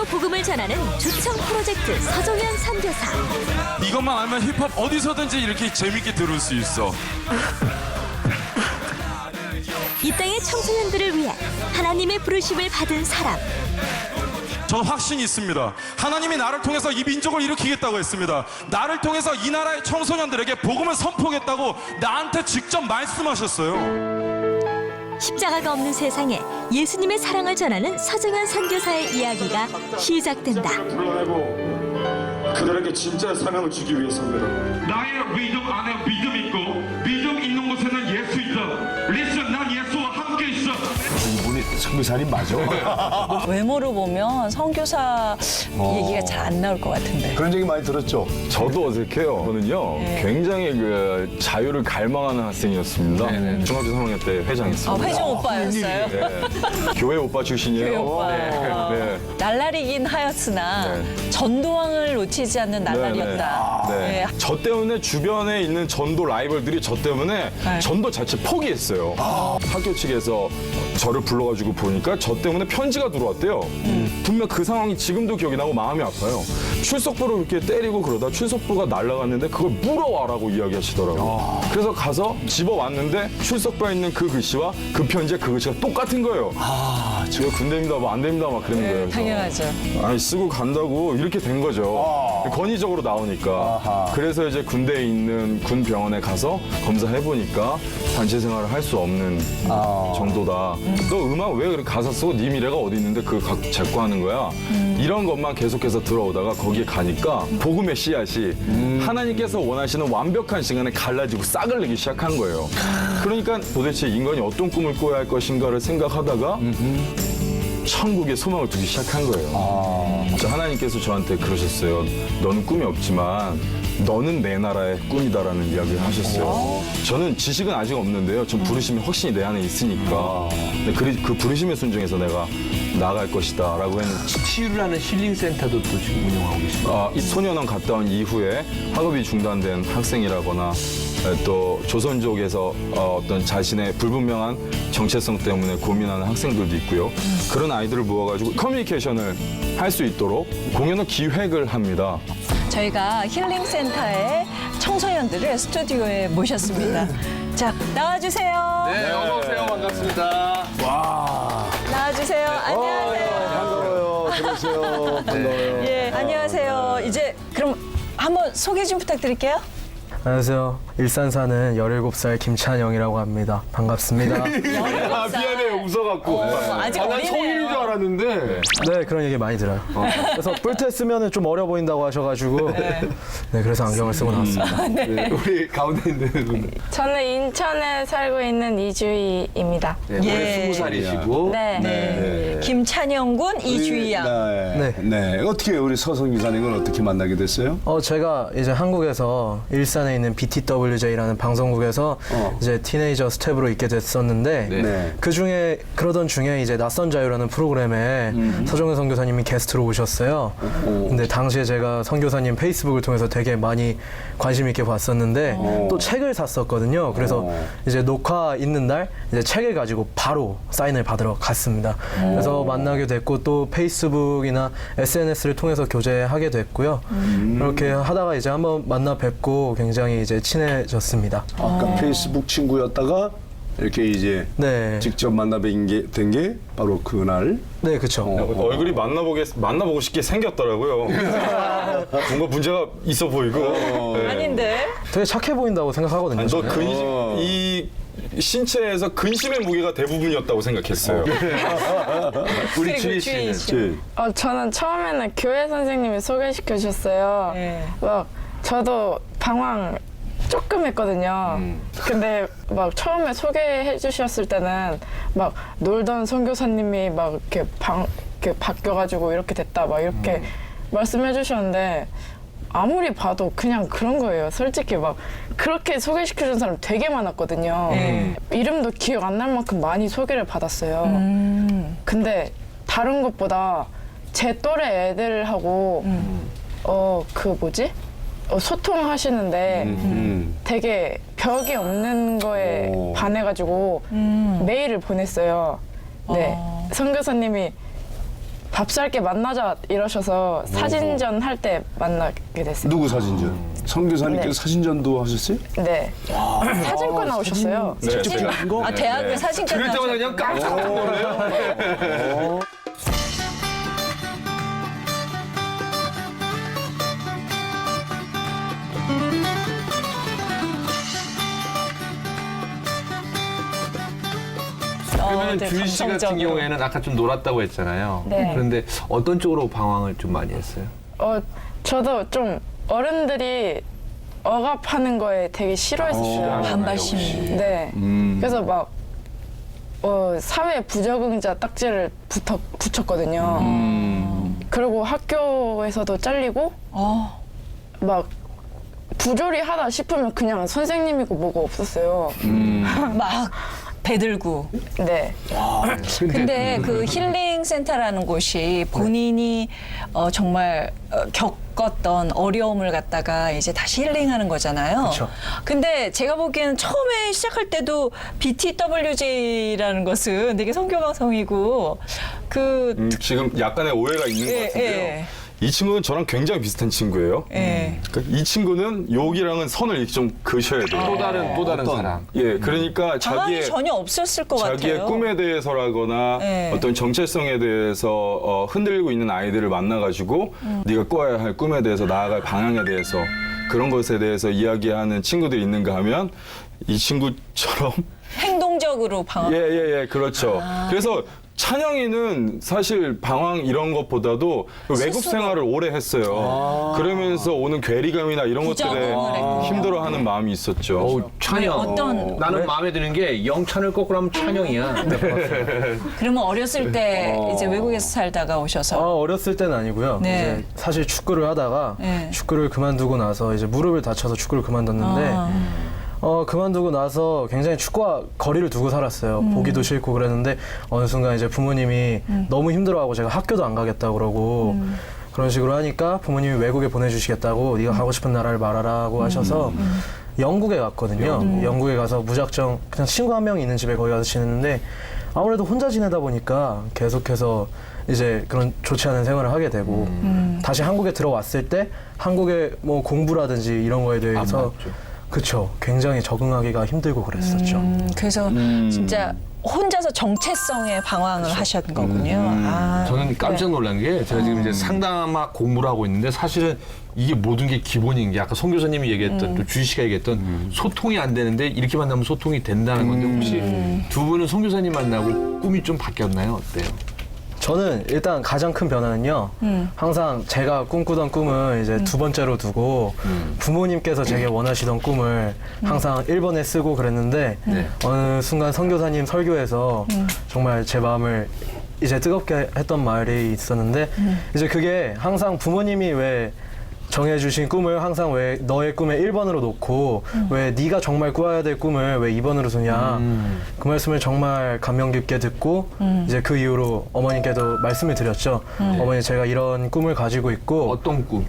복음을 전하는 주청 프로젝트 서종현 선교사. 이것만 알면 힙합 어디서든지 이렇게 재밌게 들을 수 있어. 이 땅의 청소년들을 위해 하나님의 부르심을 받은 사람. 저는 확신이 있습니다. 하나님이 나를 통해서 이 민족을 일으키겠다고 했습니다. 나를 통해서 이 나라의 청소년들에게 복음을 선포하겠다고 나한테 직접 말씀하셨어요. 십자가가 없는 세상에 예수님의 사랑을 전하는 서종현 선교사의 이야기가 시작된다. 불러내고 그들에게 진짜의 사명을 주기 위해서입니다. 나의 믿음 안에 믿음 있고 믿음 있는 곳에는 예수 있다. 리슨 난 예수와 함께 있어. 이분이 선교사님 맞아? 외모로 보면 선교사 얘기가 잘 안 나올 것 같은데. 그런 얘기 많이 들었죠? 저도 어색해요. 저는요, 굉장히 그 자유를 갈망하는 학생이었습니다. 중학교 3학년 때 회장했습니다. 회장 오빠였어요? 네. 교회 오빠 출신이에요. 교회 오빠. 네. 날라리긴 하였으나 전도왕을 놓치지 않는 날라리였다. 네. 네. 저 때문에 주변에 있는 전도 라이벌들이 저 때문에 전도 자체 포기했어요. 학교 측에서 저를 불러가지고 보니까 저 때문에 편지가 들어왔대요. 분명 그 상황이 지금도 기억이 나고 마음이 아파요. 출석부를 이렇게 때리고 그러다 출석부가 날아갔는데 그걸 물어와라고 이야기하시더라고요. 그래서 가서 집어왔는데 출석부에 있는 그 글씨와 그 편지의 그 글씨가 똑같은 거예요. 제가 군대입니다, 뭐 안 됩니다, 막 그런 거예요. 그래서 당연하죠. 아니 쓰고 간다고 이렇게 된 거죠. 권위적으로 나오니까. 그래서 이제 군대에 있는 군 병원에 가서 검사해 보니까 단체 생활을 할 수 없는 정도다. 너 음악 왜 그렇게 가사 쓰고 네 미래가 어디 있는데 그거 제거 하는 거야? 이런 것만 계속해서 들어오다가 거기에 가니까 복음의 씨앗이 하나님께서 원하시는 완벽한 시간에 갈라지고 싹을 내기 시작한 거예요. 그러니까 도대체 인간이 어떤 꿈을 꿔야 할 것인가를 생각하다가 천국에 소망을 두기 시작한 거예요. 하나님께서 저한테 그러셨어요. 너는 꿈이 없지만 너는 내 나라의 꿈이다라는 이야기를 하셨어요. 저는 지식은 아직 없는데요. 전 부르심이 확신이 내 안에 있으니까. 근데 그 부르심에 순종해서 내가 나아갈 것이다 라고 했는데 치유를 하는 힐링센터도 또 지금 운영하고 계십니다. 이 소년원 갔다 온 이후에 학업이 중단된 학생이라거나 또 조선족에서 어떤 자신의 불분명한 정체성 때문에 고민하는 학생들도 있고요. 그런 아이들을 모아가지고 커뮤니케이션을 할 수 있도록 공연을 기획을 합니다. 저희가 힐링센터의 청소년들을 스튜디오에 모셨습니다. 자, 나와주세요. 네, 어서 오세요. 반갑습니다. 나와주세요. 안녕하세요. 반가워요. 들어오세요. 반가워요. 예, 안녕하세요. 이제 그럼 한번 소개 좀 부탁드릴게요. 안녕하세요. 일산 사는 17살 김찬영이라고 합니다. 반갑습니다. 미안해요, 웃어갖고. 아직 난 어리네요. 성인인 줄 알았는데. 네, 그런 얘기 많이 들어요. 그래서 뿔테 쓰면 좀 어려 보인다고 하셔가지고 네, 그래서 안경을 쓰고 나왔습니다. 네, 우리 가운데 있는 분. 저는 인천에 살고 있는 이주희입니다. 네, 올해 20살이시고. 네. 김찬영 군 이주희 양. 네. 네. 어떻게 우리 서성 기사님은 어떻게 만나게 됐어요? 제가 이제 한국에서 일산에 있는 BTWJ라는 방송국에서 이제 티네이저 스텝으로 있게 됐었는데 네. 그 중에 그러던 중에 이제 낯선 자유라는 프로그램에 서정현 선교사님이 게스트로 오셨어요. 근데 당시에 제가 선교사님 페이스북을 통해서 되게 많이 관심 있게 봤었는데 또 책을 샀었거든요. 그래서 이제 녹화 있는 날 이제 책을 가지고 바로 사인을 받으러 갔습니다. 그래서 만나게 됐고 또 페이스북이나 SNS를 통해서 교제하게 됐고요. 그렇게 하다가 이제 한번 만나 뵙고 굉장히 이제 친해졌습니다. 아까 페이스북 친구였다가 이렇게 이제 네. 직접 만나 뵌 게 바로 그날. 네, 그쵸. 얼굴이 만나보고 싶게 생겼더라고요. 뭔가 문제가 있어 보이고. 네. 아닌데. 되게 착해 보인다고 생각하거든요. 아니, 저는. 이 신체에서 근심의 무게가 대부분이었다고 생각했어요. 우리 그리고 주희 주희 씨는. 씨. 저는 처음에는 교회 선생님이 소개시켜 주셨어요. 네. 막 저도 방황 조금 했거든요. 근데 막 처음에 소개해 주셨을 때는 막 놀던 선교사님이 막 이렇게 바뀌어가지고 이렇게 됐다 막 이렇게 말씀해 주셨는데 아무리 봐도 그냥 그런 거예요. 솔직히 막 그렇게 소개시켜 준 사람 되게 많았거든요. 이름도 기억 안 날 만큼 많이 소개를 받았어요. 근데 다른 것보다 제 또래 애들하고 소통하시는데 되게 벽이 없는 거에 반해가지고 메일을 보냈어요. 네, 선교사님이 밥 살게 만나자 이러셔서 사진전 할 때 만나게 됐어요. 누구 사진전? 선교사님께서 네. 사진전도 하셨어요? 네. 사진과 나오셨어요. 네, 제가 아, 대학교 사진과 그럴 때마다 그냥 깜짝 놀래요. 그러면 네, 주희 씨 같은 감성적으로. 경우에는 아까 좀 놀았다고 했잖아요. 네. 그런데 어떤 쪽으로 방황을 좀 많이 했어요? 저도 좀 어른들이 억압하는 거에 되게 싫어했어요. 반발심이. 네. 그래서 막 사회 부적응자 딱지를 붙였거든요. 그리고 학교에서도 잘리고 막 부조리 하다 싶으면 그냥 선생님이고 뭐고 없었어요. 막 배들고. 네. 근데 그 힐링 센터라는 곳이 본인이 정말 겪었던 어려움을 갖다가 이제 다시 힐링하는 거잖아요. 그쵸. 근데 제가 보기에는 처음에 시작할 때도 BTWJ라는 것은 되게 선교 방송이고 그 지금 약간의 오해가 있는 것 같은데요. 이 친구는 저랑 굉장히 비슷한 친구예요. 그러니까 이 친구는 여기랑은 선을 이렇게 좀 그으셔야 돼요. 또 다른 사람. 예, 그러니까 방황이 자기의 전혀 없었을 것 자기의 같아요. 꿈에 대해서라거나 네. 어떤 정체성에 대해서 흔들리고 있는 아이들을 만나가지고 네가 꿔야 할 꿈에 대해서 나아갈 방향에 대해서 그런 것에 대해서 이야기하는 친구들이 있는가 하면 이 친구처럼 행동적으로 방황. 예, 그렇죠. 그래서 찬영이는 사실 방황 이런 것보다도 외국 생활을 오래 했어요. 그러면서 오는 괴리감이나 이런 것들에 부적응을 했군요. 힘들어하는 마음이 있었죠. 어우, 찬영. 어떤- 나는 마음에 드는 게 영찬을 거꾸로 하면 찬영이야. 그러면 어렸을 때 이제 외국에서 살다가 오셔서 어렸을 때는 아니고요. 네. 이제 사실 축구를 하다가 네. 축구를 그만두고 나서 이제 무릎을 다쳐서 축구를 그만뒀는데 그만두고 나서 굉장히 축구와 거리를 두고 살았어요. 보기도 싫고 그랬는데 어느 순간 이제 부모님이 너무 힘들어하고 제가 학교도 안 가겠다 그러고 그런 식으로 하니까 부모님이 외국에 보내주시겠다고 네가 가고 싶은 나라를 말하라고 하셔서 영국에 갔거든요. 영국에 가서 무작정 그냥 친구 한 명 있는 집에 거기 가서 지냈는데 아무래도 혼자 지내다 보니까 계속해서 이제 그런 좋지 않은 생활을 하게 되고 다시 한국에 들어왔을 때 한국의 뭐 공부라든지 이런 거에 대해서 그쵸. 굉장히 적응하기가 힘들고 그랬었죠. 그래서 진짜 혼자서 정체성의 방황을 하셨던 거군요. 아, 저는 깜짝 놀란 게 제가 지금 이제 상담학 공부를 하고 있는데 사실은 이게 모든 게 기본인 게 아까 송 교사님이 얘기했던 또 주희 씨가 얘기했던 소통이 안 되는데 이렇게 만나면 소통이 된다는 건데 혹시 두 분은 송 교사님 만나고 꿈이 좀 바뀌었나요? 어때요? 저는 일단 가장 큰 변화는요. 항상 제가 꿈꾸던 꿈을 이제 두 번째로 두고 부모님께서 제게 원하시던 꿈을 항상 1번에 쓰고 그랬는데 어느 순간 선교사님 설교에서 정말 제 마음을 이제 뜨겁게 했던 말이 있었는데 이제 그게 항상 부모님이 왜 정해주신 꿈을 항상 왜 너의 꿈에 1번으로 놓고 왜 네가 정말 꾸어야 될 꿈을 왜 2번으로 두냐 그 말씀을 정말 감명 깊게 듣고 이제 그 이후로 어머님께도 말씀을 드렸죠. 어머니 제가 이런 꿈을 가지고 있고 어떤 꿈?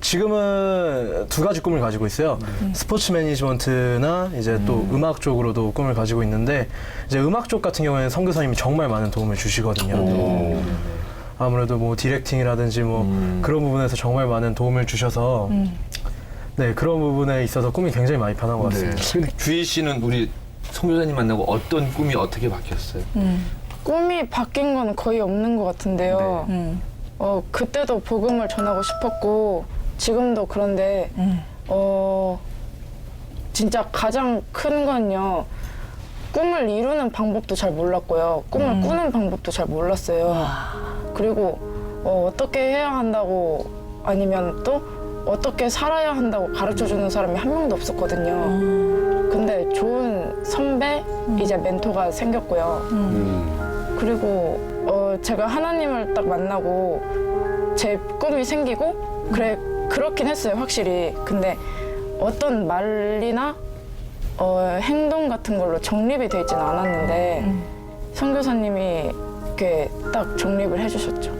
지금은 두 가지 꿈을 가지고 있어요. 스포츠 매니지먼트나 이제 또 음악 쪽으로도 꿈을 가지고 있는데 이제 음악 쪽 같은 경우에는 선교사님이 정말 많은 도움을 주시거든요. 아무래도 뭐 디렉팅이라든지 뭐 그런 부분에서 정말 많은 도움을 주셔서 네 그런 부분에 있어서 꿈이 굉장히 많이 변한 것 같습니다. 근데 주희 씨는 우리 송 교사님 만나고 어떤 꿈이 어떻게 바뀌었어요? 꿈이 바뀐 건 거의 없는 것 같은데요. 그때도 복음을 전하고 싶었고 지금도 그런데 진짜 가장 큰 건요. 꿈을 이루는 방법도 잘 몰랐고요. 꿈을 꾸는 방법도 잘 몰랐어요. 그리고 어떻게 해야 한다고 아니면 또 어떻게 살아야 한다고 가르쳐주는 사람이 한 명도 없었거든요. 근데 좋은 선배, 이제 멘토가 생겼고요. 그리고 제가 하나님을 딱 만나고 제 꿈이 생기고 그렇긴 했어요, 확실히. 근데 어떤 말이나 행동 같은 걸로 정립이 되어 있지는 않았는데 선교사님이 이렇게 딱 정립을 해주셨죠.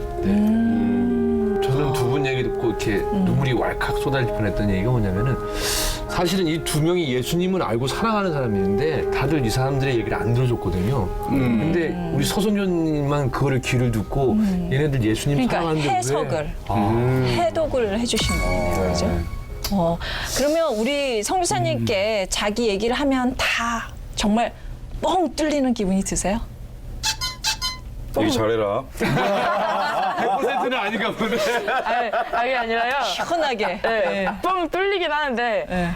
저는 두 분 얘기 듣고 이렇게 눈물이 왈칵 쏟아질 뻔했던 얘기가 뭐냐면은 사실은 이 두 명이 예수님을 알고 사랑하는 사람인데 다들 이 사람들의 얘기를 안 들어줬거든요. 근데 우리 서성교님만 그거를 귀를 듣고 얘네들 예수님 그러니까 사랑하는데 해석을 왜? 해독을 해주신 거예요, 그죠? 그러면 우리 성교사님께 자기 얘기를 하면 다 정말 뻥 뚫리는 기분이 드세요? 얘기 잘해라. 100%는 아닌가 보네. 아니, 그게 아니라요. 시원하게. 네, 뻥 뚫리긴 하는데 네.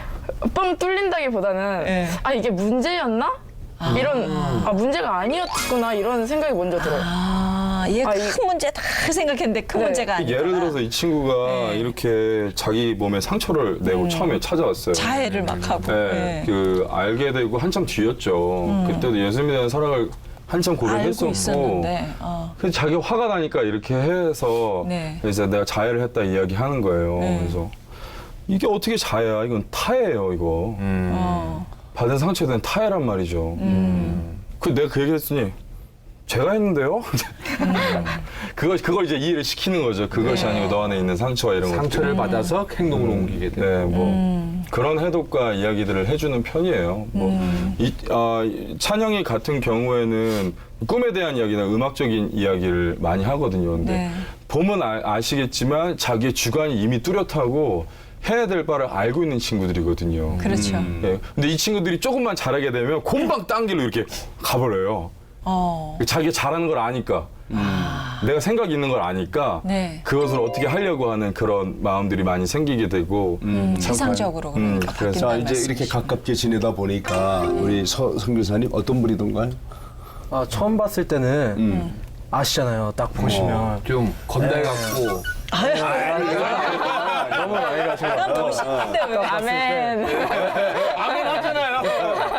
뻥 뚫린다기보다는 네. 아 이게 문제였나? 이런 문제가 아니었구나 이런 생각이 먼저 들어요. 얘 아, 큰 문제 다 생각했는데 큰 네. 문제가 아니야. 예를 들어서 이 친구가 이렇게 자기 몸에 상처를 내고 처음에 찾아왔어요. 자해를 막 하고. 네, 네. 그 알게 되고 한참 뒤였죠. 그때도 예수님에 대한 사랑을 한참 알고 고백했었고, 있었는데. 그래서 자기 화가 나니까 이렇게 해서 네. 이제 내가 자해를 했다 이야기하는 거예요. 네. 그래서 이게 어떻게 자해야? 이건 타해예요, 이거. 받은 상처에 대한 타해란 말이죠. 그 내가 그 얘기했으니 제가 했는데요? 그걸 이제 이해를 시키는 거죠. 그것이 네. 아니고 너 안에 있는 상처와 이런 것들. 상처를 받아서 행동으로 옮기게 돼. 네, 뭐 그런 해독과 이야기들을 해주는 편이에요. 찬영이 같은 경우에는 꿈에 대한 이야기나 음악적인 이야기를 많이 하거든요. 근데 네. 보면 아시겠지만 자기의 주관이 이미 뚜렷하고 해야 될 바를 알고 있는 친구들이거든요. 그렇죠. 네, 근데 이 친구들이 조금만 잘하게 되면 곰방 딴 길로 이렇게 가버려요. 자기가 잘하는 걸 아니까. 내가 생각이 있는 걸 아니까 네. 그것을 어떻게 하려고 하는 그런 마음들이 많이 생기게 되고 세상적으로 그러니까 그래서 자, 바뀐다는 이제 이렇게 말씀이시죠. 가깝게 지내다 보니까 우리 선교사님 어떤 분이던가요? 아, 처음 봤을 때는 아시잖아요. 딱 보시면 좀 건달 같고 너무 많이 가시고 난 멋있는데 왜? 아멘.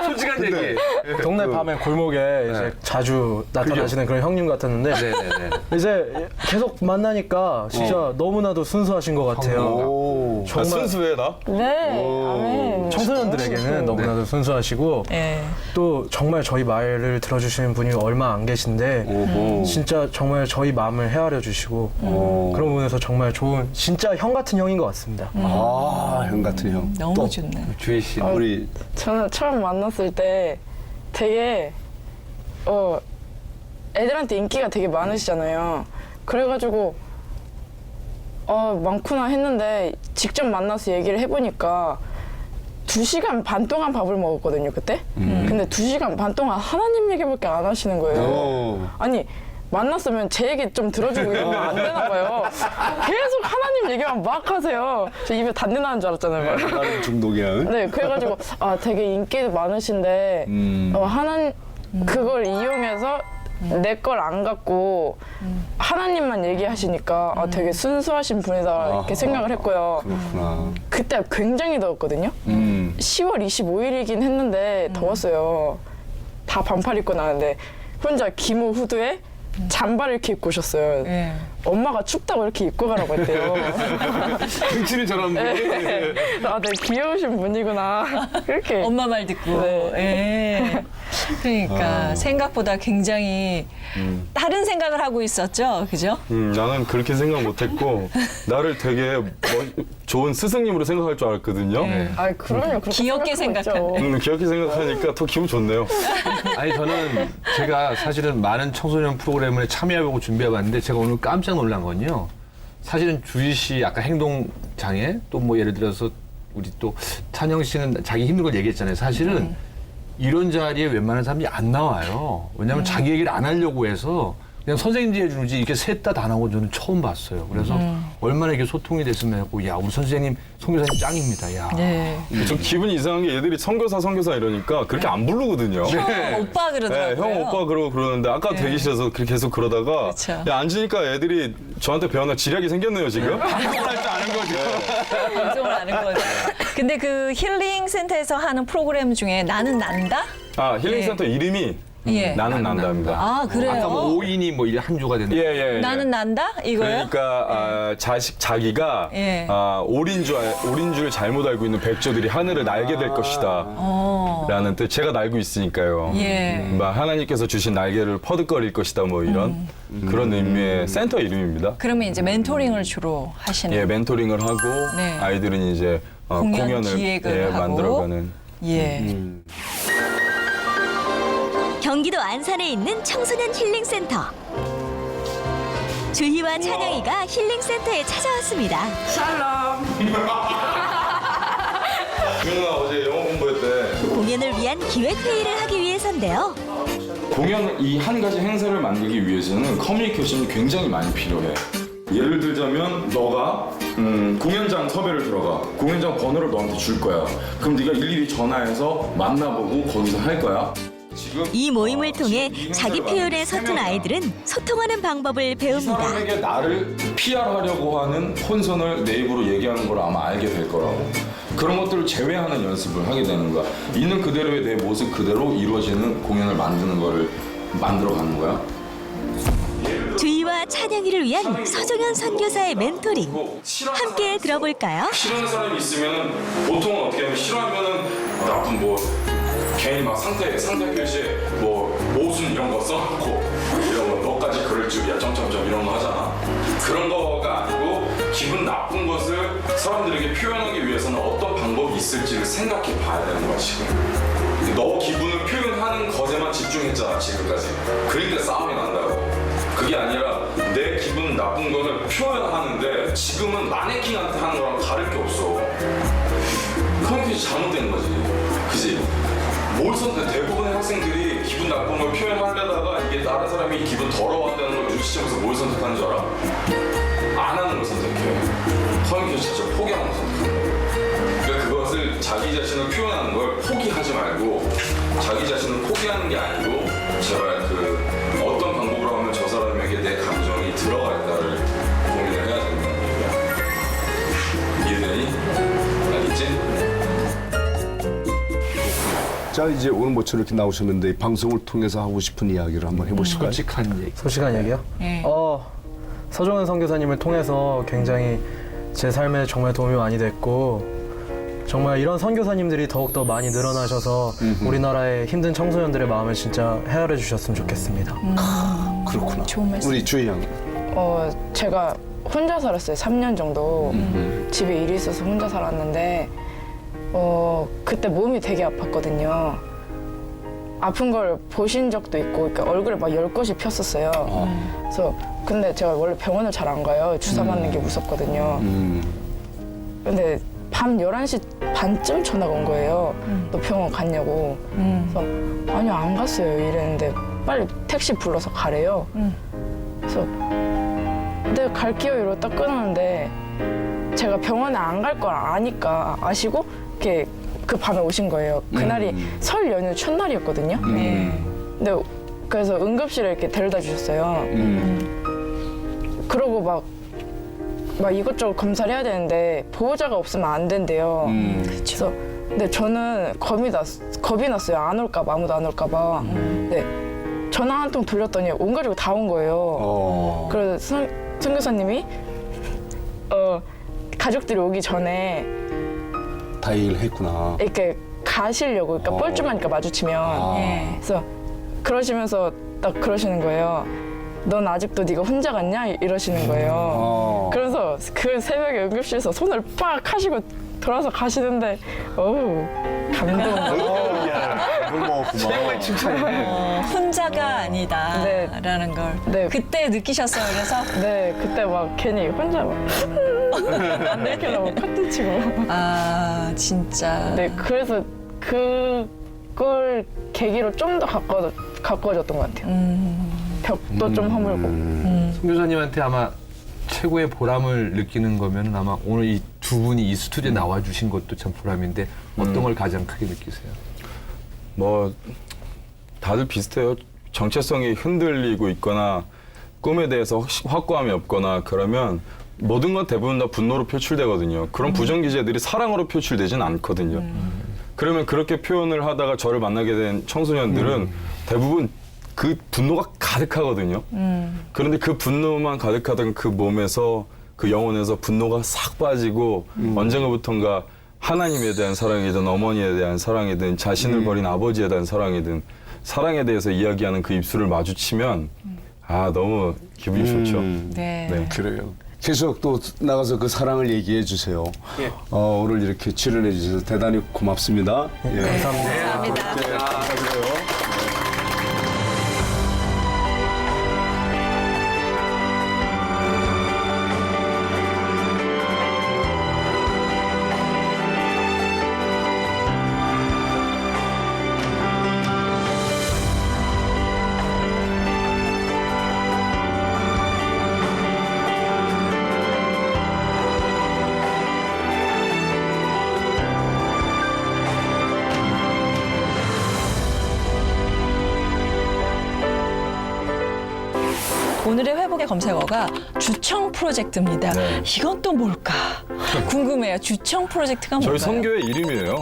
솔직한 얘기. 동네 밤에 골목에 이제 자주 나타나시는 그런 형님 같았는데 네네네. 이제 계속 만나니까 진짜 너무나도 순수하신 것 같아요. 오. 정말 순수해 나? 네. 아멘. 청소년들에게는 너무나도 순수하시고 예. 또 정말 저희 말을 들어주시는 분이 얼마 안 계신데 진짜 정말 저희 마음을 헤아려 주시고 그런 부분에서 정말 좋은 진짜 형 같은 형인 것 같습니다. 아, 형 같은 형. 너무 또 좋네. 주혜 씨. 우리 저는 처음 만났을 때 되게 애들한테 인기가 되게 많으시잖아요. 그래가지고 많구나 했는데 직접 만나서 얘기를 해보니까 2시간 반 동안 밥을 먹었거든요, 그때. 근데 2시간 반 동안 하나님 얘기밖에 안 하시는 거예요. 오. 아니 만났으면 제 얘기 좀 들어주고 이러면 안 되나 봐요. 계속 하나님 얘기만 막 하세요. 저 입에 단내 나는 줄 알았잖아요. 막. 다른 중독이야. 네, 그래가지고 되게 인기 많으신데 그걸 이용해서 내 걸 안 갖고 하나님만 얘기하시니까 되게 순수하신 분이다 이렇게 생각을 했고요. 그렇구나. 그때 굉장히 더웠거든요. 10월 25일이긴 했는데 더웠어요. 다 반팔 입고 나왔는데 혼자 기모 후드에 잠바를 이렇게 입고 오셨어요. 예. 엄마가 춥다고 이렇게 입고 가라고 했대요. 등치는 저런 분. 되게 귀여우신 분이구나. 이렇게. 엄마 말 듣고. 네. 예. 그러니까 생각보다 굉장히 다른 생각을 하고 있었죠, 그죠? 나는 그렇게 생각 못했고 나를 되게 좋은 스승님으로 생각할 줄 알았거든요. 그럼요. 그렇게 귀엽게 생각하고 있죠. 귀엽게 생각하니까 더 기분 좋네요. 아니 저는 제가 사실은 많은 청소년 프로그램을 참여해보고 준비해봤는데 제가 오늘 깜짝 놀란 건요. 사실은 주희 씨 아까 행동 장애 또 뭐 예를 들어서 우리 또 찬영 씨는 자기 힘든 걸 얘기했잖아요. 사실은 이런 자리에 웬만한 사람이 안 나와요. 왜냐하면 자기 얘기를 안 하려고 해서 그냥 선생님들이 해주는지 이렇게 셋 다 나오고 저는 처음 봤어요. 그래서 얼마나 이게 소통이 됐으면 하고 야 우리 선생님 선교사님 짱입니다. 야. 네. 좀 기분이 이상한 게 얘들이 선교사 이러니까 그렇게 안 부르거든요. 오빠 네, 그러더라고요. 형 오빠 그러는데 아까 대기실에서 그렇게 계속 그러다가 그렇죠. 야, 앉으니까 애들이 저한테 배워나 지략이 생겼네요 지금. 방송을 할 줄 아는 거죠. 방송을 아는 거죠. 근데 그 힐링 센터에서 하는 프로그램 중에 나는 난다? 힐링센터 이름이 예. 나는 난다입니다. 아 그래요? 아까 뭐 5인이 뭐 이래 한 조가 된다. 예. 나는 난다 이거요? 그러니까 자기가 예. 오린 줄 잘못 알고 있는 백조들이 하늘을 날게 될 것이다. 라는 뜻. 제가 날고 있으니까요. 예. 하나님께서 주신 날개를 퍼득거릴 것이다. 뭐 이런 그런 의미의 센터 이름입니다. 그러면 이제 멘토링을 주로 하시는. 예, 멘토링을 하고 네. 아이들은 이제 공연 공연을 기획을 하고. 만들어가는. 예. 경기도 안산에 있는 청소년 힐링센터. 주희와 찬영이가 힐링센터에 찾아왔습니다. 누나 어제 영어 공부했대. 공연을 위한 기획회의를 하기 위해서인데요. 공연 이 한 가지 행사를 만들기 위해서는 커뮤니케이션이 굉장히 많이 필요해. 예를 들자면 너가 공연장 섭외를 들어가. 공연장 번호를 너한테 줄 거야. 그럼 네가 일일이 전화해서 만나보고 거기서 할 거야. 지금 이 모임을 통해 자기 표현에 서툰 아이들은 소통하는 방법을 배웁니다. 사람에게 나를 PR하려고 하는 혼선을 내 입으로 얘기하는 걸 아마 알게 될 거라고. 그런 것들을 제외하는 연습을 하게 되는 거야. 있는 그대로의 내 모습 그대로 이루어지는 공연을 만드는 거를 만들어가는 거야. 주희와 찬영이를 위한 서정현 선교사의 멘토링. 함께 들어볼까요? 싫어하는 사람이 있으면 보통은 어떻게 하면 싫어하면은 나쁜 뭐 괜히 막 상태 표시에 뭐 모순 이런 거 써놓고 이런 거 너까지 그럴 줄이야 점점점 이런 거 하잖아. 그런 거가 아니고 기분 나쁜 것을 사람들에게 표현하기 위해서는 어떤 방법이 있을지를 생각해 봐야 되는 거야 지금. 너 기분을 표현하는 것에만 집중했잖아 지금까지. 그러니까 싸움이 난다고. 그게 아니라 내 기분 나쁜 거를 표현하는데 지금은 마네킹한테 하는 거랑 다를 게 없어. 커뮤니케이션 잘못된 거지. 그지? 뭘 선택? 대부분의 학생들이 기분 나쁜 걸 표현하려다가 이게 다른 사람이 기분 더러워한다는 걸 눈치채면서 뭘 선택하는 줄 알아? 안 하는 걸 선택해. 커뮤니케이션 자체를 포기하는 걸 선택하는 거야. 그러니까 그것을 자기 자신을 표현하는 걸 포기하지 말고 자기 자신을 포기하는 게 아니고 제발 어떤 방법으로 하면 저 사람에게 내 감정이 들어갈까를 고민을 해야 된다는 얘기야. 이해되니? 알겠지? 자, 이제 오늘 모처럼 이렇게 나오셨는데 이 방송을 통해서 하고 싶은 이야기를 한번 해보실까요? 솔직한 얘기. 솔직한 얘기요? 예. 서정현 선교사님을 통해서 굉장히 제 삶에 정말 도움이 많이 됐고 정말 이런 선교사님들이 더욱더 많이 늘어나셔서 우리나라의 힘든 청소년들의 마음을 진짜 헤아려 주셨으면 좋겠습니다. 그렇구나. 좋은 말씀. 우리 주희 양. 제가 혼자 살았어요. 3년 정도. 집에 일이 있어서 혼자 살았는데 그때 몸이 되게 아팠거든요. 아픈 걸 보신 적도 있고, 그러니까 얼굴에 막 10곳이 폈었어요. 그래서 근데 제가 원래 병원을 잘 안 가요. 주사 맞는 게 무섭거든요. 근데 밤 11시 반쯤 전화가 온 거예요. 너 병원 갔냐고. 그래서 아니요, 안 갔어요. 이랬는데 빨리 택시 불러서 가래요. 그래서 내가 갈게요 이러고 딱 끊었는데 제가 병원에 안 갈 걸 아시고 이렇게 그 밤에 오신 거예요. 그날이 설 연휴 첫날이었거든요. 근데 그래서 응급실에 이렇게 데려다 주셨어요. 그러고 막 이것저것 검사를 해야 되는데 보호자가 없으면 안 된대요. 그래서 근데 저는 겁이 났어요. 안 올까봐, 아무도 안 올까봐. 근데 전화 한 통 돌렸더니 온 가족이 다 온 거예요. 그래서 선교사님이 가족들이 오기 전에 다 얘기를 했구나. 이렇게 가시려고, 그러니까 뻘쭘하니까 마주치면. 그래서 그러시면서 딱 그러시는 거예요. 넌 아직도 네가 혼자 갔냐? 이러시는 거예요. 그래서 그 새벽에 응급실에서 손을 빡 하시고 돌아서 가시는데 어우 감동. 고마웠구만. 혼자가 아니다라는 걸 네. 그때 느끼셨어요. 그래서 네, 그때 막 괜히 혼자 막 안 들키려고 커튼 치고. 아 진짜. 네, 그래서 그걸 계기로 좀 더 가까워졌던 것 같아요. 벽도 좀 허물고. 선교사님한테 아마 최고의 보람을 느끼는 거면 아마 오늘 이 두 분이 이 스튜디오에 나와주신 것도 참 보람인데 어떤 걸 가장 크게 느끼세요? 뭐 다들 비슷해요. 정체성이 흔들리고 있거나 꿈에 대해서 확고함이 없거나 그러면 모든 건 대부분 다 분노로 표출되거든요. 그런 부정기제들이 사랑으로 표출되진 않거든요. 그러면 그렇게 표현을 하다가 저를 만나게 된 청소년들은 대부분 그 분노가 가득하거든요. 그런데 그 분노만 가득하던 그 몸에서 그 영혼에서 분노가 싹 빠지고 언젠가부턴가 하나님에 대한 사랑이든 어머니에 대한 사랑이든 자신을 버린 아버지에 대한 사랑이든 사랑에 대해서 이야기하는 그 입술을 마주치면 너무 기분이 좋죠. 네. 그래요. 계속 또 나가서 그 사랑을 얘기해 주세요. 오늘 이렇게 출연해 주셔서 대단히 고맙습니다. 예. 감사합니다. 네, 감사드려요. 오늘의 회복의 검색어가 주청 프로젝트입니다. 네. 이건 또 뭘까? 궁금해요. 주청 프로젝트가 뭘까요? 저희 선교의 이름이에요.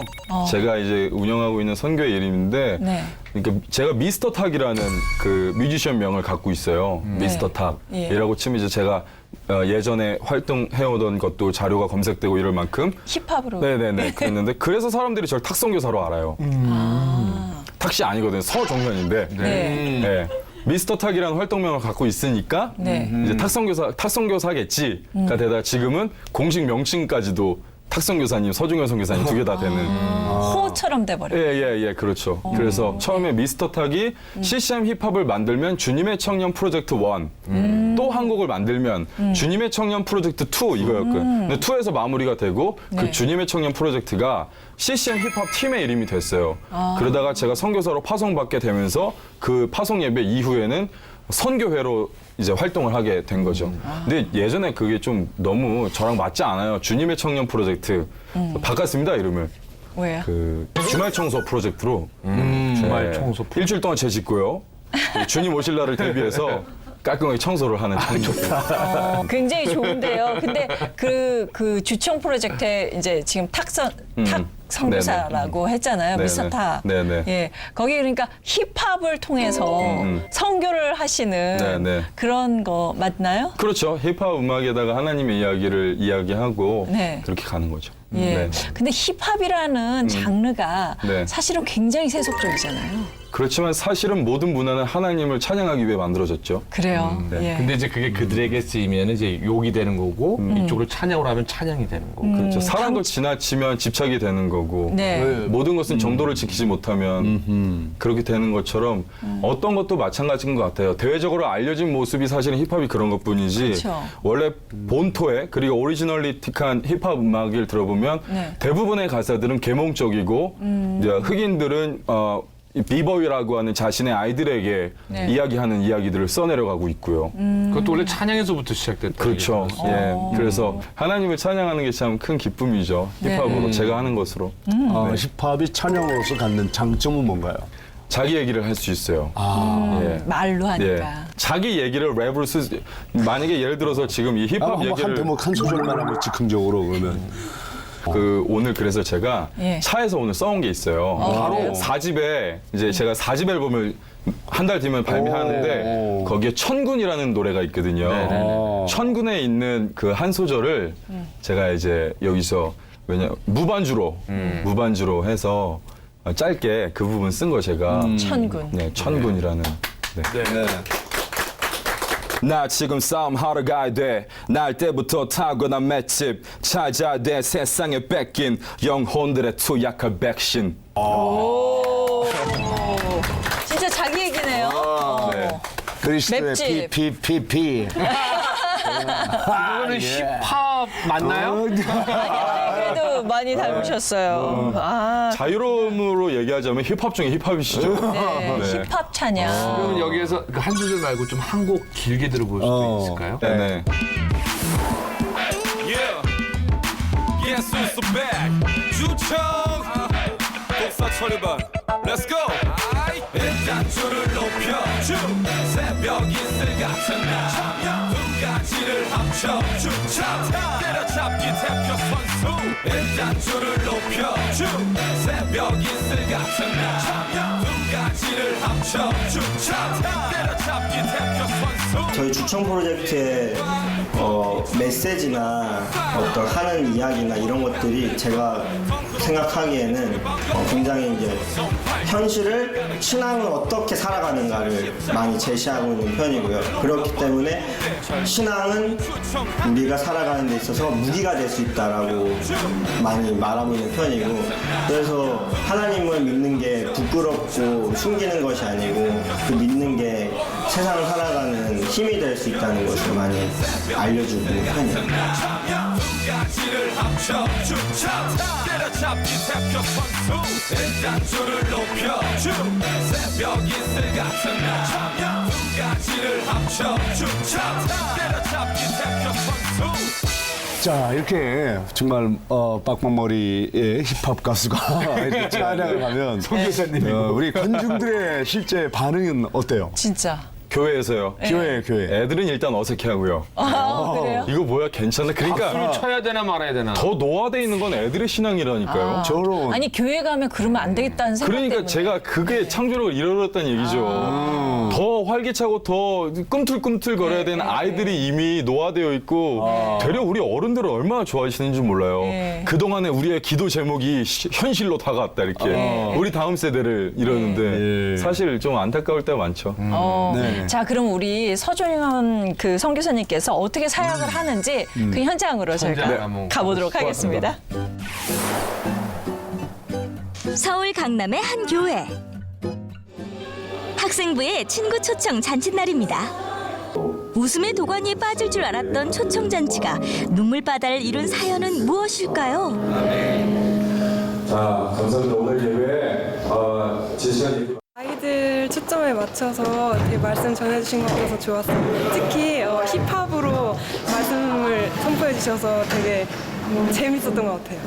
제가 이제 운영하고 있는 선교의 이름인데, 네. 그러니까 제가 미스터 탁이라는 그 뮤지션 명을 갖고 있어요. 미스터 탁이라고 치면 이제 제가 예전에 활동해오던 것도 자료가 검색되고 이럴 만큼 힙합으로. 네네네 그랬는데 그래서 사람들이 저를 탁선교사로 알아요. 탁씨 아니거든요. 서종현인데 네. 네. 미스터 탁이라는 활동명을 갖고 있으니까 네. 이제 탁선교사겠지가 되다 지금은 공식 명칭까지도 탁선교사님, 서종현 선교사님 두 개 다 되는. 호처럼 돼버려요. 예, 그렇죠. 그래서 처음에 미스터 탁이 CCM 힙합을 만들면 주님의 청년 프로젝트 1, 또 한 곡을 만들면 주님의 청년 프로젝트 2 이거였고요. 근데 2에서 마무리가 되고 네. 그 주님의 청년 프로젝트가 CCM 힙합 팀의 이름이 됐어요. 그러다가 제가 선교사로 파송받게 되면서 그 파송 예배 이후에는 선교회로 이제 활동을 하게 된 거죠. 근데 예전에 그게 좀 너무 저랑 맞지 않아요. 주님의 청년 프로젝트 바꿨습니다 이름을. 왜요? 그 주말 청소 프로젝트로 주말 청소 프로젝트. 일주일 동안 제 짓고요. 주님 오실 날을 대비해서 깔끔하게 청소를 하는 청년. 굉장히 좋은데요. 근데 그 주청 프로젝트에 이제 지금 탁 선교사라고 했잖아요. 네네. 미스터 탁. 네네. 예. 거기 그러니까 힙합을 통해서 선교를 하시는 네네. 그런 거 맞나요? 그렇죠. 힙합 음악에다가 하나님의 이야기를 이야기하고 네. 그렇게 가는 거죠. 예. 네. 근데 힙합이라는 장르가 네. 사실은 굉장히 세속적이잖아요. 그렇지만 사실은 모든 문화는 하나님을 찬양하기 위해 만들어졌죠. 그래요. 네. 예. 근데 이제 그게 그들에게 쓰이면 이제 욕이 되는 거고 이쪽으로 찬양을 하면 찬양이 되는 거고. 그렇죠. 사랑도 지나치면 집착이 되는 거고 네. 모든 것은 정도를 지키지 못하면 그렇게 되는 것처럼 어떤 것도 마찬가지인 것 같아요. 대외적으로 알려진 모습이 사실은 힙합이 그런 것뿐이지 그렇죠. 원래 본토에 그리고 오리지널리틱한 힙합 음악을 들어보면 네. 대부분의 가사들은 계몽적이고 이제 흑인들은 비버이라고 하는 자신의 아이들에게 네. 이야기하는 이야기들을 써내려가고 있고요. 그것도 원래 찬양에서부터 시작됐다. 그렇죠. 예. 그래서 하나님을 찬양하는 게 참 큰 기쁨이죠. 힙합으로 네. 제가 하는 것으로. 힙합이 찬양으로서 갖는 장점은 뭔가요? 자기 얘기를 할 수 있어요. 예. 말로 예. 하니까. 자기 얘기를 랩으로 만약에 예를 들어서 지금 이 힙합 한 얘기를 대목 한 소절만 하면 즉흥적으로 그러면 오늘 그래서 제가 예. 차에서 오늘 써온 게 있어요. 바로 4집에 이제 제가 4집 앨범을 한 달 뒤면 발매하는데 거기에 천군이라는 노래가 있거든요. 천군에 있는 그 한 소절을 제가 이제 여기서 무반주로 해서 짧게 그 부분 쓴 거 제가 천군. 네, 천군이라는. 네. 나 지금 싸움하러 가야 돼. 날 때부터 타고난 맷집 찾아야 돼. 세상에 뺏긴 영혼들의 투약한 백신. 진짜 자기 얘기네요. 네. 그리스도의 맵집. PPPP. 이거는 힙합 맞나요? 그래도 많이 닮으셨어요. 자유로움으로 얘기하자면 힙합 중에 힙합이시죠. 네. 네. 힙합 찬양. 그러면 여기에서 그 한 소절 말고 좀 한 곡 길게 들어볼 수도 있을까요? 네네. Yes, who's the back? 주청. 복사 처리반. Let's go. 일단 줄을 높여줘 새벽 이슬 같은 날 두 가지를 합쳐 주차 때려잡기 대표 선수 일단 줄을 높여줘 새벽 이슬 같은 날 두 가지를 합쳐 주차 때려잡기 대표 선수 저희 주청 프로젝트의 메시지나 어떤 하는 이야기나 이런 것들이 제가 생각하기에는 굉장히 이제 현실을 신앙을 어떻게 살아가는가를 많이 제시하고 있는 편이고요. 그렇기 때문에 신앙은 우리가 살아가는 데 있어서 무기가 될 수 있다라고 많이 말하고 있는 편이고, 그래서 하나님을 믿는 게 부끄럽고 숨기는 것이 아니고 그 믿는 게 세상을 살아가는 힘이 될 수 있다는 것을 많이 알려주고 있는 편이에요. 때려잡기 대표 선수 일단 줄을 높여줘 새벽 이슬 같은 날 두 가지를 합쳐 주차 때려잡기 대표 선수 자, 이렇게 정말 빡빡머리의 힙합 가수가 이렇게 찬양을 하면 선교사님이 우리 관중들의 실제 반응은 어때요? 진짜. 교회에서요. 교회. 애들은 일단 어색해하고요. 그래요? 이거 뭐야 괜찮나? 그러니까 박수를 쳐야 되나 말아야 되나. 더 노화돼 있는 건 애들의 신앙이라니까요. 저런. 아니 교회 가면 그러면 안 되겠다는 생각 그러니까 때문에. 제가 그게 창조력을 잃어버렸다는 얘기죠. 더 활기차고 더 꿈틀꿈틀 거려야 되는 아이들이 이미 노화되어 있고 되려 우리 어른들은 얼마나 좋아하시는지 몰라요. 네. 그동안에 우리의 기도 제목이 현실로 다가왔다 이렇게. 우리 다음 세대를 이러는데 사실 좀 안타까울 때가 많죠. 네. 자, 그럼 우리 서종현 그 선교사님께서 어떻게 사역을 하는지 그 현장으로 저희가 한번 가보도록 하겠습니다. 서울 강남의 한 교회. 학생부의 친구 초청 잔칫날입니다. 웃음의 도가니에 빠질 줄 알았던 초청 잔치가 눈물바다를 이룬 사연은 무엇일까요? 자, 감사합니다. 오늘 예배 제시간 아이들 초점에 맞춰서 이렇게 말씀 전해주신 것 같아서 좋았어요. 특히 힙합으로 말씀을 선포해 주셔서 되게 재밌었던 것 같아요.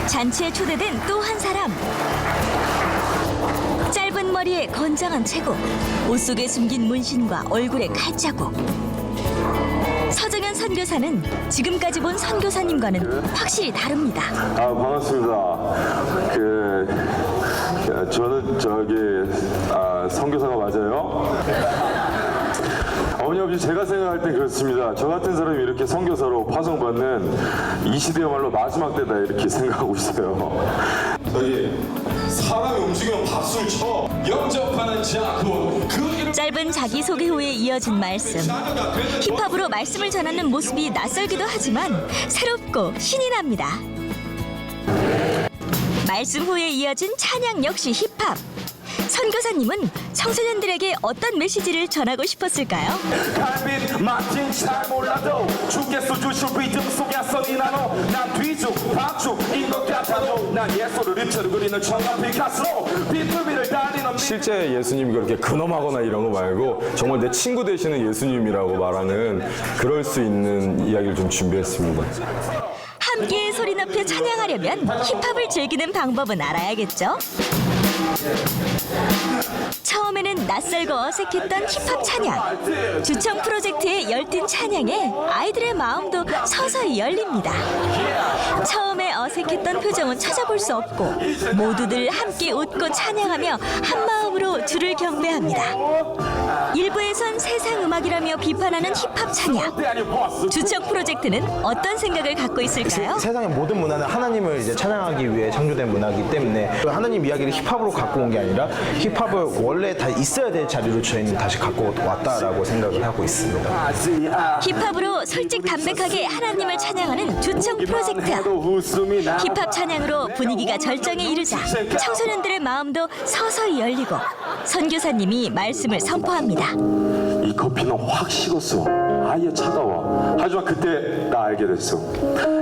잔치에 초대된 또 한 사람. 짧은 머리에 건장한 체구, 옷 속에 숨긴 문신과 얼굴에 칼자국. 서정현 선교사는 지금까지 본 선교사님과는 확실히 다릅니다. 반갑습니다. 저는 선교사가 맞아요. 어머니 아버지 제가 생각할 때 그렇습니다. 저 같은 사람이 이렇게 선교사로 파송받는 이 시대야말로 마지막 때다 이렇게 생각하고 있어요. 사람이 움직이면 박수를 쳐. 영접하는 자군. 짧은 자기소개 후에 이어진 말씀. 힙합으로 말씀을 전하는 모습이 낯설기도 하지만 새롭고 신이 납니다. 말씀 후에 이어진 찬양 역시 힙합. 선교사님은 청소년들에게 어떤 메시지를 전하고 싶었을까요? 달빛 마진 잘 몰라도 주께서 주실 리듬 속에서 니나노 난 뒤죽 박죽인 것 같아도 난 예수를 입체로 그리는 청년 피카소 비투비를 달리는 실제 예수님이 그렇게 근엄하거나 이런 거 말고 정말 내 친구 되시는 예수님이라고 말하는 그럴 수 있는 이야기를 좀 준비했습니다. 함께 소리 높여 찬양하려면 힙합을 즐기는 방법은 알아야겠죠? 처음에는 낯설고 어색했던 힙합 찬양. 주청 프로젝트의 열띤 찬양에 아이들의 마음도 서서히 열립니다. 처음에 어색했던 표정은 찾아볼 수 없고 모두들 함께 웃고 찬양하며 한 마음으로 주를 경배합니다. 일부에선 세상 음악이라며 비판하는 힙합 찬양. 주청 프로젝트는 어떤 생각을 갖고 있을까요? 세상의 모든 문화는 하나님을 이제 찬양하기 위해 창조된 문화이기 때문에 하나님 이야기를 힙합으로 갖고 온 게 아니라 힙합을 원래 다 있어야 될 자리로 저희는 다시 갖고 왔다라고 생각을 하고 있습니다. 힙합으로 솔직 담백하게 하나님을 찬양하는 주청 프로젝트. 힙합 찬양으로 분위기가 절정에 이르자 청소년들의 마음도 서서히 열리고 선교사님이 말씀을 선포합니다. 이 커피는 확 식었어. 아예 차가워. 하지만 그때 나 알게 됐어.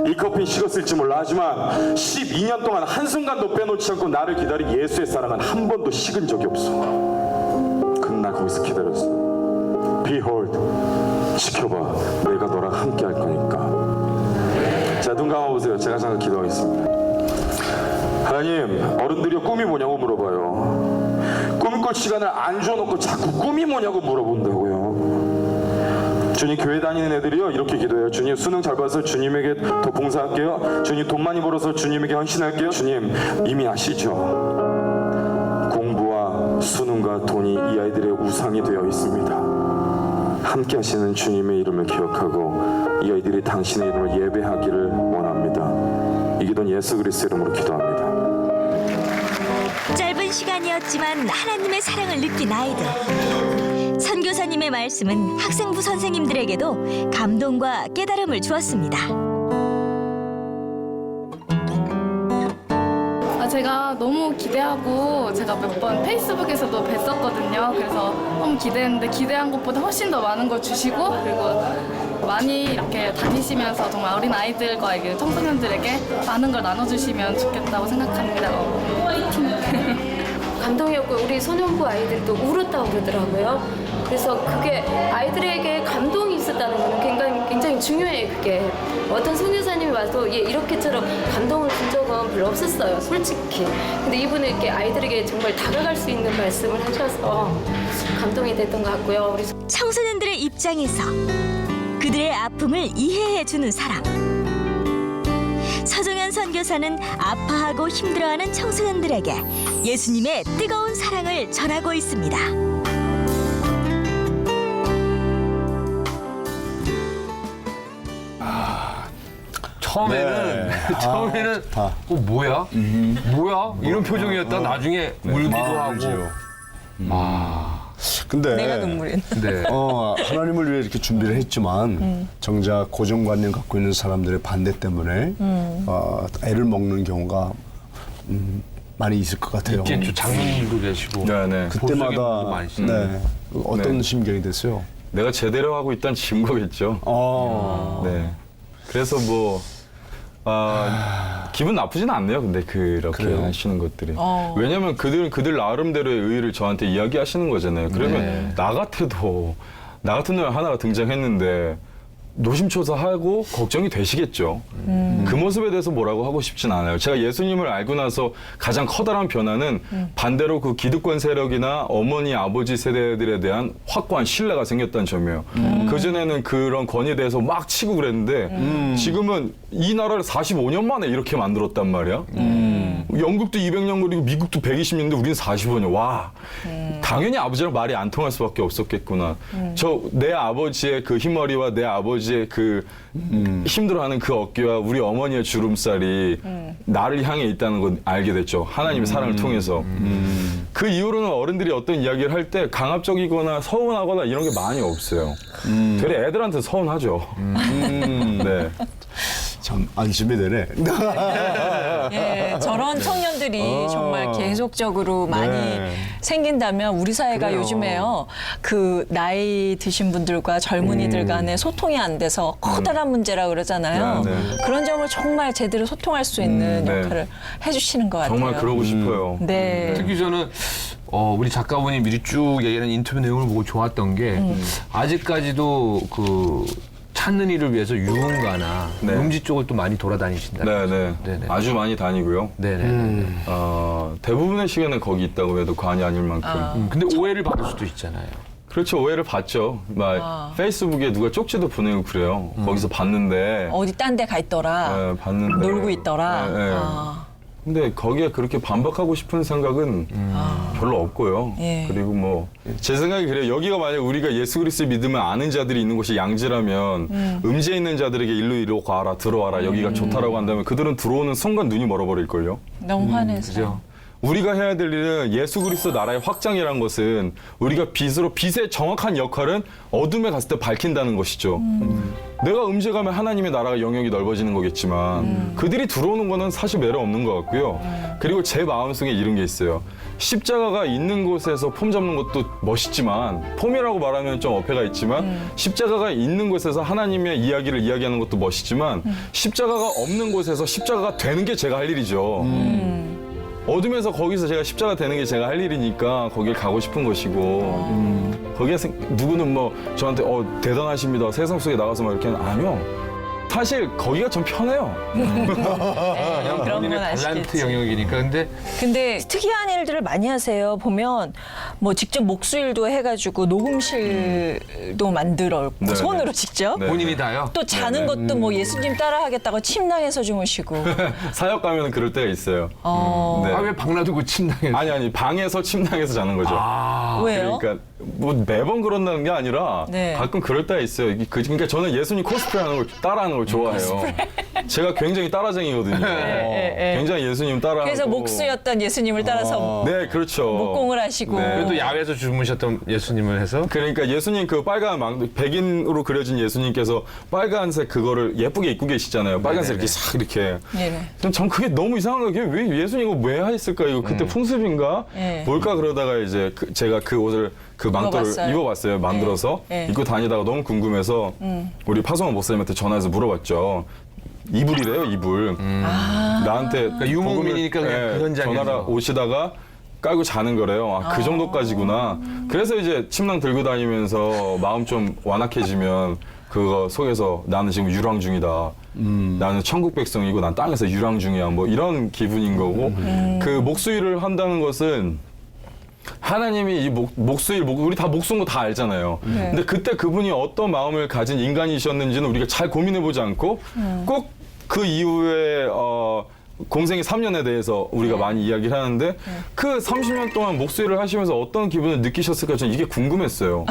이 커피는 식었을지 몰라. 하지만 12년 동안 한순간도 빼놓지 않고 나를 기다린 예수의 사랑은 한 번도 식은 적이 없어. 그럼 나 거기서 기다렸어. Behold, 지켜봐. 내가 너랑 함께 할 거니까. 자, 눈 감아보세요. 제가 잠깐 기도하겠습니다. 하나님, 어른들이 꿈이 뭐냐고 물어봐요. 꿈꿀 시간을 안 줘놓고 자꾸 꿈이 뭐냐고 물어본다고요. 주님, 교회 다니는 애들이요 이렇게 기도해요. 주님, 수능 잘 봐서 주님에게 더 봉사할게요. 주님, 돈 많이 벌어서 주님에게 헌신할게요. 주님, 이미 아시죠? 공부와 수능과 돈이 이 아이들의 우상이 되어 있습니다. 함께 하시는 주님의 이름을 기억하고 이 아이들이 당신의 이름을 예배하기를 원합니다. 이기던 예수 그리스도 이름으로 기도합니다. 짧은 시간이었지만 하나님의 사랑을 느낀 아이들. 선교사님의 말씀은 학생부 선생님들에게도 감동과 깨달음을 주었습니다. 제가 너무 기대하고 제가 몇 번 페이스북에서도 뵀었거든요. 그래서 너무 기대했는데 기대한 것보다 훨씬 더 많은 걸 주시고 그리고 많이 이렇게 다니시면서 정말 어린 아이들과 이게 청소년들에게 많은 걸 나눠주시면 좋겠다고 생각합니다. 화이팅! 감동이었고 우리 소년부 아이들도 울었다고 그러더라고요. 그래서 그게 아이들에게 감동이 있었다는 거는 굉장히 중요해요. 그게 어떤 선교사님이 와서 이렇게처럼 감동을 준 적은 별로 없었어요, 솔직히. 근데 이분은 이렇게 아이들에게 정말 다가갈 수 있는 말씀을 하셔서 감동이 됐던 것 같고요. 우리 청소년들의 입장에서 그들의 아픔을 이해해주는 사람. 서정현 선교사는 아파하고 힘들어하는 청소년들에게 예수님의 뜨거운 사랑을 전하고 있습니다. 처음에는 뭐야? 뭐야? 이런 표정이었다. 나중에 울기도 하고. 근데 내가 눈물이 네. 하나님을 위해 이렇게 준비를 했지만 정작 고정관념 갖고 있는 사람들의 반대 때문에 애를 먹는 경우가 많이 있을 것 같아요. 있겠죠. 장로님도 계시고. 네네. 그때마다 어떤 심경이 됐어요? 내가 제대로 하고 있다는 증거겠죠. 네. 그래서 기분 나쁘진 않네요. 근데 그렇게 그래요? 하시는 것들이. 왜냐면 그들 나름대로의 의의를 저한테 이야기하시는 거잖아요. 그러면 나 같은 놈 하나가 등장했는데 노심초사하고 걱정이 되시겠죠. 그 모습에 대해서 뭐라고 하고 싶진 않아요. 제가 예수님을 알고 나서 가장 커다란 변화는 반대로 그 기득권 세력이나 어머니, 아버지 세대들에 대한 확고한 신뢰가 생겼다는 점이에요. 그전에는 그런 권위에 대해서 막 치고 그랬는데 지금은 이 나라를 45년 만에 이렇게 만들었단 말이야. 영국도 200년 그리고 미국도 120년인데 우리는 45년. 와, 당연히 아버지랑 말이 안 통할 수밖에 없었겠구나. 내 아버지의 그 흰머리와 내 아버지의 그 힘들어하는 그 어깨와 우리 어머니의 주름살이 나를 향해 있다는 걸 알게 됐죠. 하나님의 사랑을 통해서. 그 이후로는 어른들이 어떤 이야기를 할 때 강압적이거나 서운하거나 이런 게 많이 없어요. 되레 애들한테 서운하죠. 네. 참 안심이 되네. 예, 저런 청년들이 정말 계속적으로 많이 생긴다면 우리 사회가 그래요. 요즘에요. 그 나이 드신 분들과 젊은이들 간의 소통이 안 돼서 커다란 문제라 그러잖아요. 그런 점을 정말 제대로 소통할 수 있는 역할을 해주시는 것 같아요. 정말 그러고 싶어요. 네. 특히 저는 우리 작가분이 미리 쭉 얘기하는 인터뷰 내용을 보고 좋았던 게 아직까지도 그 찾는 일을 위해서 유흥가나 음지 쪽을 또 많이 돌아다니신다. 네네. 아주 많이 다니고요. 네네. 대부분의 시간은 거기 있다고 해도 과언이 아닐 만큼. 근데 오해를 받을 수도 있잖아요. 그렇죠. 오해를 받죠. 페이스북에 누가 쪽지도 보내고 그래요. 거기서 봤는데. 어디 딴 데 가 있더라. 봤는데. 놀고 있더라. 근데 거기에 그렇게 반박하고 싶은 생각은 별로 없고요. 그리고 제 생각이 그래요. 여기가 만약 우리가 예수 그리스도 믿으면 아는 자들이 있는 곳이 양지라면 음지에 있는 자들에게 일로 가라, 들어와라, 여기가 좋다라고 한다면 그들은 들어오는 순간 눈이 멀어버릴걸요. 너무 화내서. 그죠? 우리가 해야 될 일은 예수 그리스도 나라의 확장이란 것은 우리가 빛의 정확한 역할은 어둠에 갔을 때 밝힌다는 것이죠. 내가 음지에 가면 하나님의 나라가 영역이 넓어지는 거겠지만 그들이 들어오는 거는 사실 매력 없는 것 같고요. 그리고 제 마음속에 이런 게 있어요. 십자가가 있는 곳에서 폼 잡는 것도 멋있지만 폼이라고 말하면 좀 어폐가 있지만 십자가가 있는 곳에서 하나님의 이야기를 이야기하는 것도 멋있지만 십자가가 없는 곳에서 십자가가 되는 게 제가 할 일이죠. 어둠에서 거기서 제가 십자가 되는 게 제가 할 일이니까 거길 가고 싶은 것이고 거기에 누구는 저한테 대단하십니다. 세상 속에 나가서 막 이렇게 아니요. 사실 거기가 좀 편해요. 그런 건 탤런트 아시겠지. 영역이니까. 근데 특이한 일들을 많이 하세요. 보면 뭐 직접 목수일도 해가지고 녹음실도 만들었고 네네. 손으로 직접. 네. 본인이 다요? 또 자는 것도 뭐 예수님 따라하겠다고 침낭에서 주무시고. 사역 가면 그럴 때가 있어요. 네. 아, 왜 방 놔두고 침낭에? 아니 방에서 침낭에서 자는 거죠. 왜요? 그러니까 뭐 매번 그런다는 게 아니라 네. 가끔 그럴 때가 있어요. 그러니까 저는 예수님 코스프레하는 걸 따라하는 걸 좋아해요. 제가 굉장히 따라쟁이거든요. 굉장히 예수님 따라하고. 그래서 목수였던 예수님을 따라서 네, 그렇죠. 목공을 하시고. 네. 그래도 야외에서 주무셨던 예수님을 해서? 그러니까 예수님 그 빨간 백인으로 그려진 예수님께서 빨간색 그거를 예쁘게 입고 계시잖아요. 빨간색 이렇게 싹 이렇게. 네네. 전 그게 너무 이상한 거예요. 왜 예수님 이거 왜 했을까? 이거 그때 풍습인가? 네. 뭘까 그러다가 이제 제가 그 옷을 그 망토를 입어봤어요. 만들어서 네. 입고 다니다가 너무 궁금해서 우리 파송원 목사님한테 전화해서 물어봤죠. 이불이래요, 이불. 나한테 그러니까 유목민이니까 그냥 그 현장에서. 전화를 오시다가 깔고 자는 거래요. 아, 그 정도까지구나. 그래서 이제 침낭 들고 다니면서 마음 좀 완악해지면 그거 속에서 나는 지금 유랑 중이다. 나는 천국 백성이고 난 땅에서 유랑 중이야. 뭐 이런 기분인 거고. 그 목수일을 한다는 것은 하나님이 이 목수일, 우리 다 목수인 거 다 알잖아요. 근데 그때 그분이 어떤 마음을 가진 인간이셨는지는 우리가 잘 고민해보지 않고 꼭 그 이후에 공생의 3년에 대해서 우리가 많이 이야기를 하는데 그 30년 동안 목수일을 하시면서 어떤 기분을 느끼셨을까 저는 이게 궁금했어요.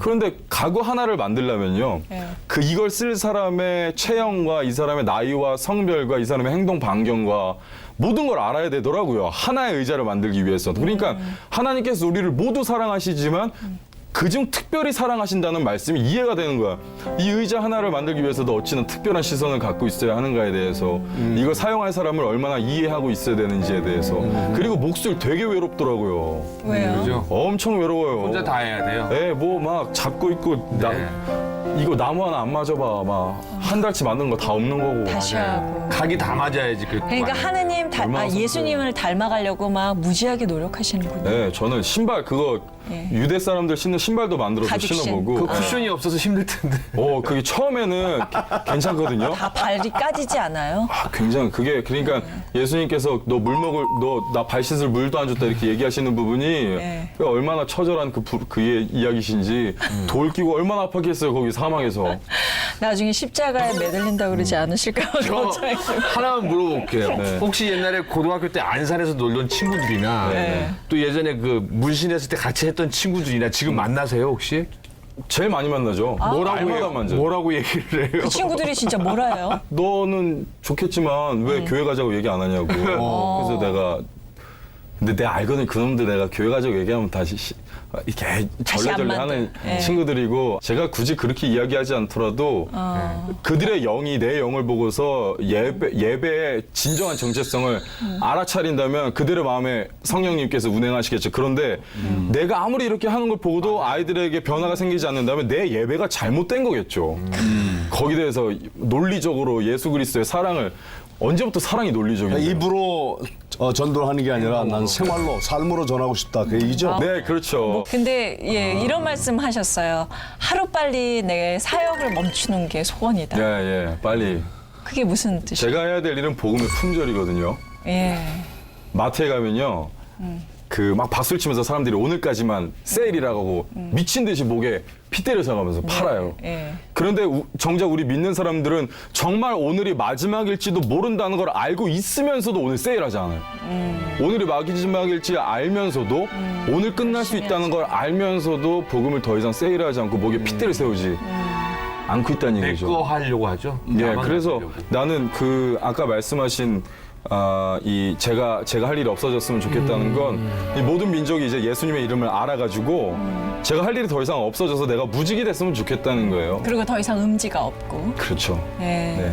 그런데 가구 하나를 만들려면요. 이걸 쓸 사람의 체형과 이 사람의 나이와 성별과 이 사람의 행동 반경과 모든 걸 알아야 되더라고요. 하나의 의자를 만들기 위해서. 그러니까 하나님께서 우리를 모두 사랑하시지만 그중 특별히 사랑하신다는 말씀이 이해가 되는 거야. 이 의자 하나를 만들기 위해서도 어찌나 특별한 시선을 갖고 있어야 하는가에 대해서 이걸 사용할 사람을 얼마나 이해하고 있어야 되는지에 대해서 그리고 목소리 되게 외롭더라고요. 왜요? 그죠? 엄청 외로워요. 혼자 다 해야 돼요. 네, 뭐 막 잡고 있고 이거 나무 하나 안 맞아봐. 막 한 달치 만든 거 다 없는 거고. 다시 하고. 각이 다 맞아야지. 그러니까 하느님 예수님을 닮아가려고 막 무지하게 노력하시는군요. 네, 저는 신발 그거 유대 사람들 신는 신발도 만들어서 가죽신. 신어보고. 그 쿠션이 없어서 힘들 텐데. 그게 처음에는 괜찮거든요. 다 발이 까지지 않아요? 굉장히 그게 그러니까 예수님께서 너 나 발 씻을 물도 안 줬다 이렇게 얘기하시는 부분이 그 얼마나 처절한 그의 이야기신지 돌 끼고 얼마나 아팠겠어요 거기 사망에서. 나중에 십자가에 매달린다고 그러지 않으실까요? 저 하나만 물어볼게요. 혹시 옛날에 고등학교 때 안산에서 놀던 친구들이나 또 예전에 그 문신했을 때 같이 했던 친구들이나 지금 만나세요 혹시? 제일 많이 만나죠. 뭐라고 얘기를 해요? 그 친구들이 진짜 뭐라요? 너는 좋겠지만 왜 교회 가자고 얘기 안 하냐고. 그래서 근데 내가 알거든 그놈들 내가 교회 가자고 얘기하면 다시 이렇게 절레절레 하는 친구들이고 제가 굳이 그렇게 이야기하지 않더라도 그들의 영이 내 영을 보고서 예배의 진정한 정체성을 알아차린다면 그들의 마음에 성령님께서 운행하시겠죠. 그런데 내가 아무리 이렇게 하는 걸 보고도 아이들에게 변화가 생기지 않는다면 내 예배가 잘못된 거겠죠. 거기에 대해서 논리적으로 예수 그리스도의 사랑을 언제부터 사랑이 논리적이에요? 입으로 전도를 하는 게 아니라 난 생활로 삶으로 전하고 싶다 그 얘기죠. 네, 그렇죠. 근데 이런 말씀 하셨어요. 하루빨리 내 사역을 멈추는 게 소원이다. 예, 빨리. 그게 무슨 뜻이에요? 제가 해야 될 일은 복음의 품절이거든요. 마트에 가면요. 그 막 박수를 치면서 사람들이 오늘까지만 세일이라고 하고 미친 듯이 목에 핏대를 사가면서 팔아요. 그런데 정작 우리 믿는 사람들은 정말 오늘이 마지막일지도 모른다는 걸 알고 있으면서도 오늘 세일하지 않아요. 오늘이 마지막일지 알면서도 오늘 끝날 수 있다는 걸 알면서도 복음을 더 이상 세일하지 않고 목에 핏대를 세우지 않고 있다는 얘기죠. 내 거 하려고 하죠. 그래서 나는 아까 말씀하신 제가 할 일이 없어졌으면 좋겠다는 건 이 모든 민족이 이제 예수님의 이름을 알아가지고 제가 할 일이 더 이상 없어져서 내가 무직이 됐으면 좋겠다는 거예요. 그리고 더 이상 음지가 없고. 그렇죠.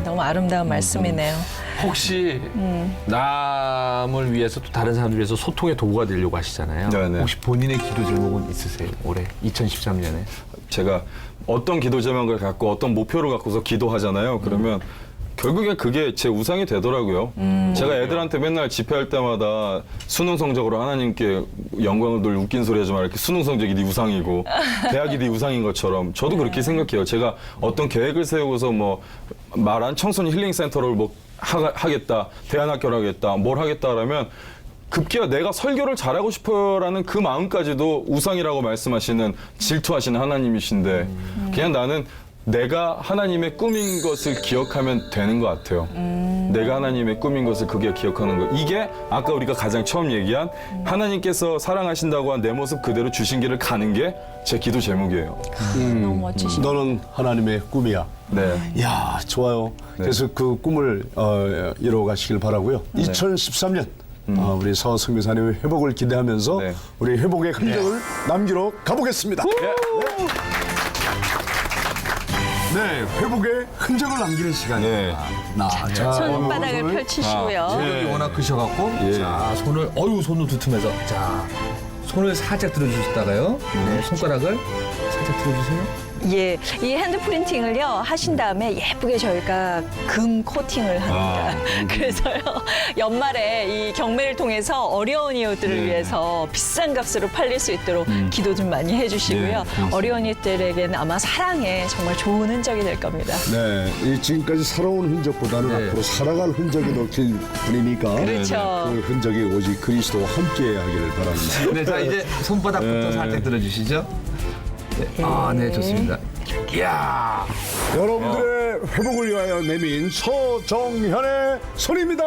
너무 아름다운 말씀이네요. 혹시 남을 위해서 또 다른 사람들 위해서 소통의 도구가 되려고 하시잖아요. 혹시 본인의 기도 제목은 있으세요? 올해 2013년에? 제가 어떤 기도 제목을 갖고 어떤 목표를 갖고서 기도하잖아요. 그러면 결국엔 그게 제 우상이 되더라고요. 제가 애들한테 맨날 집회할 때마다 수능 성적으로 하나님께 영광을 돌 웃긴 소리 하지 마라. 이렇게 수능 성적이 네 우상이고 대학이 네 우상인 것처럼 저도 그렇게 생각해요. 제가 어떤 계획을 세우고서 말한 청소년 힐링 센터를 뭐 하겠다, 대안학교를 하겠다, 뭘 하겠다라면 급기야 내가 설교를 잘하고 싶어요라는 그 마음까지도 우상이라고 말씀하시는 질투하시는 하나님이신데 그냥 나는 내가 하나님의 꿈인 것을 기억하면 되는 것 같아요. 내가 하나님의 꿈인 것을 그게 기억하는 거. 이게 아까 우리가 가장 처음 얘기한 하나님께서 사랑하신다고 한 내 모습 그대로 주신 길을 가는 게 제 기도 제목이에요. 너무 멋지시다. 너는 하나님의 꿈이야. 네. 이야, 좋아요. 그래서 그 꿈을 이뤄가시길 바라고요. 2013년 우리 서성교사님의 회복을 기대하면서 우리 회복의 흔적을 남기러 가보겠습니다. 네, 회복의 흔적을 남기는 시간입니다. 자, 손바닥을 펼치시고요. 손이 워낙 크셔갖고 자 손을 손을 두툼해서 자 손을 살짝 들어주시다가요. 네, 손가락을 살짝 들어주세요. 예, 이 핸드 프린팅을요 하신 다음에 예쁘게 저희가 금 코팅을 합니다. 그래서요 연말에 이 경매를 통해서 어려운 이웃들을 위해서 비싼 값으로 팔릴 수 있도록 기도 좀 많이 해주시고요. 어려운 이웃들에게는 아마 사랑의 정말 좋은 흔적이 될 겁니다. 네, 이 지금까지 살아온 흔적보다는 앞으로 살아갈 흔적이 더 길 뿐이니까 그렇죠. 그 흔적이 오직 그리스도와 함께하기를 바랍니다. 네, 자 이제 손바닥부터 살짝 들어주시죠. 네. 네, 좋습니다. 이야. 여러분들의 회복을 위하여 내민 서정현의 손입니다.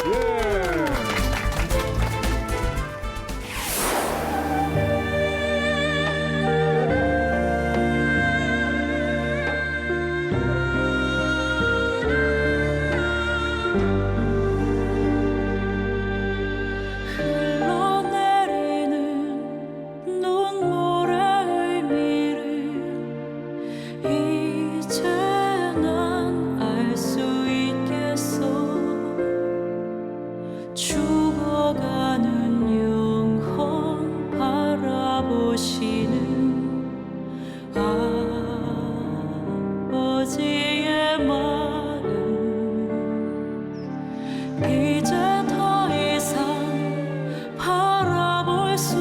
예. 이제 더 이상 바라볼 수